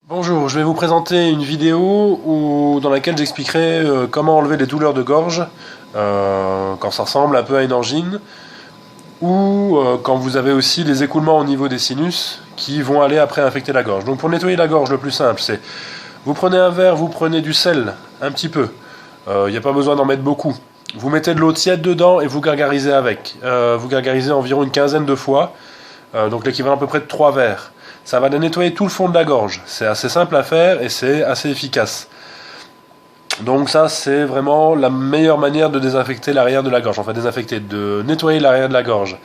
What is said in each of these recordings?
Bonjour, je vais vous présenter une vidéo dans laquelle j'expliquerai comment enlever les douleurs de gorge quand ça ressemble un peu à une angine ou quand vous avez aussi les écoulements au niveau des sinus qui vont aller après infecter la gorge. Donc pour nettoyer la gorge, le plus simple c'est vous prenez un verre, vous prenez du sel, un petit peu, il n'y a pas besoin d'en mettre beaucoup. Vous mettez de l'eau tiède dedans et vous gargarisez avec. Vous gargarisez environ une quinzaine de fois, donc l'équivalent à peu près de 3 verres. Ça va nettoyer tout le fond de la gorge. C'est assez simple à faire et c'est assez efficace. Donc ça, c'est vraiment la meilleure manière de désinfecter l'arrière de la gorge. Enfin, de nettoyer l'arrière de la gorge.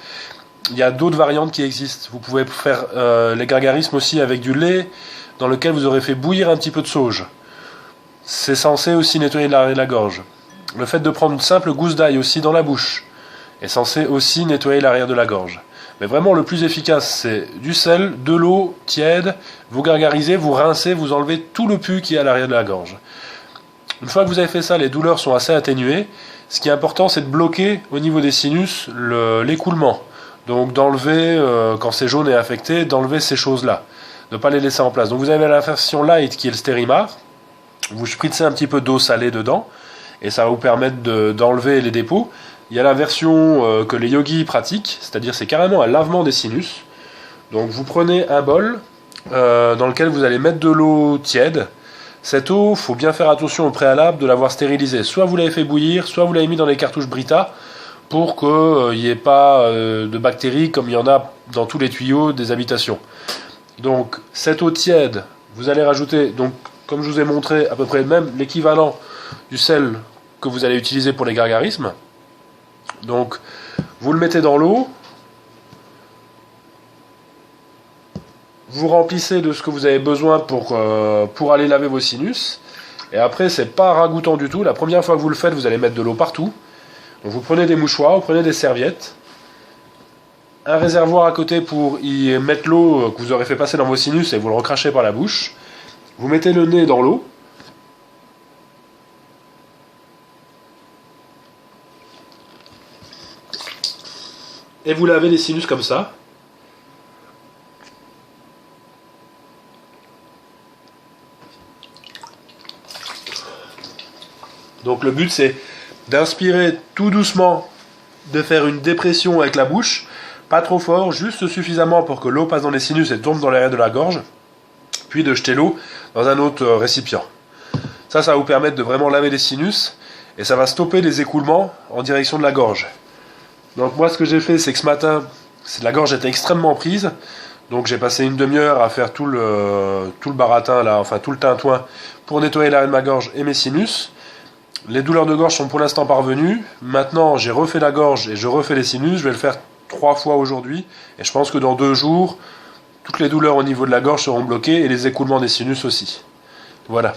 Il y a d'autres variantes qui existent. Vous pouvez faire les gargarismes aussi avec du lait dans lequel vous aurez fait bouillir un petit peu de sauge. C'est censé aussi nettoyer l'arrière de la gorge. Le fait de prendre une simple gousse d'ail aussi dans la bouche est censé aussi nettoyer l'arrière de la gorge. Mais vraiment le plus efficace c'est du sel, de l'eau tiède, vous gargarisez, vous rincez, vous enlevez tout le pus qui est à l'arrière de la gorge. Une fois que vous avez fait ça, les douleurs sont assez atténuées. Ce qui est important c'est de bloquer au niveau des sinus l'écoulement. Donc d'enlever, quand c'est jaune et affecté, d'enlever ces choses-là. De ne pas les laisser en place. Donc vous avez la version light qui est le Stérimar. Vous spritzez un petit peu d'eau salée dedans et ça va vous permettre d'enlever les dépôts. Il y a la version que les yogis pratiquent, c'est-à-dire c'est carrément un lavement des sinus. Donc vous prenez un bol dans lequel vous allez mettre de l'eau tiède. Cette eau, il faut bien faire attention au préalable de l'avoir stérilisée. Soit vous l'avez fait bouillir, soit vous l'avez mis dans les cartouches Brita pour qu'il n'y ait pas de bactéries comme il y en a dans tous les tuyaux des habitations. Donc cette eau tiède, vous allez rajouter, donc, comme je vous ai montré, à peu près même l'équivalent du sel que vous allez utiliser pour les gargarismes. Donc, vous le mettez dans l'eau, vous remplissez de ce que vous avez besoin pour aller laver vos sinus, et après, c'est pas ragoûtant du tout. La première fois que vous le faites, vous allez mettre de l'eau partout. Donc, vous prenez des mouchoirs, vous prenez des serviettes, un réservoir à côté pour y mettre l'eau que vous aurez fait passer dans vos sinus et vous le recrachez par la bouche. Vous mettez le nez dans l'eau. Et vous lavez les sinus comme ça. Donc le but c'est d'inspirer tout doucement, de faire une dépression avec la bouche, pas trop fort, juste suffisamment pour que l'eau passe dans les sinus et tombe dans l'arrière de la gorge, puis de jeter l'eau dans un autre récipient. Ça va vous permettre de vraiment laver les sinus et ça va stopper les écoulements en direction de la gorge. Donc moi ce que j'ai fait c'est que ce matin, la gorge était extrêmement prise, donc j'ai passé une demi-heure à faire tout le baratin là, enfin tout le tintouin pour nettoyer l'arrière de ma gorge et mes sinus. Les douleurs de gorge sont pour l'instant parvenues. Maintenant j'ai refait la gorge et je refais les sinus, je vais le faire 3 fois aujourd'hui et je pense que dans 2 jours, toutes les douleurs au niveau de la gorge seront bloquées et les écoulements des sinus aussi. Voilà.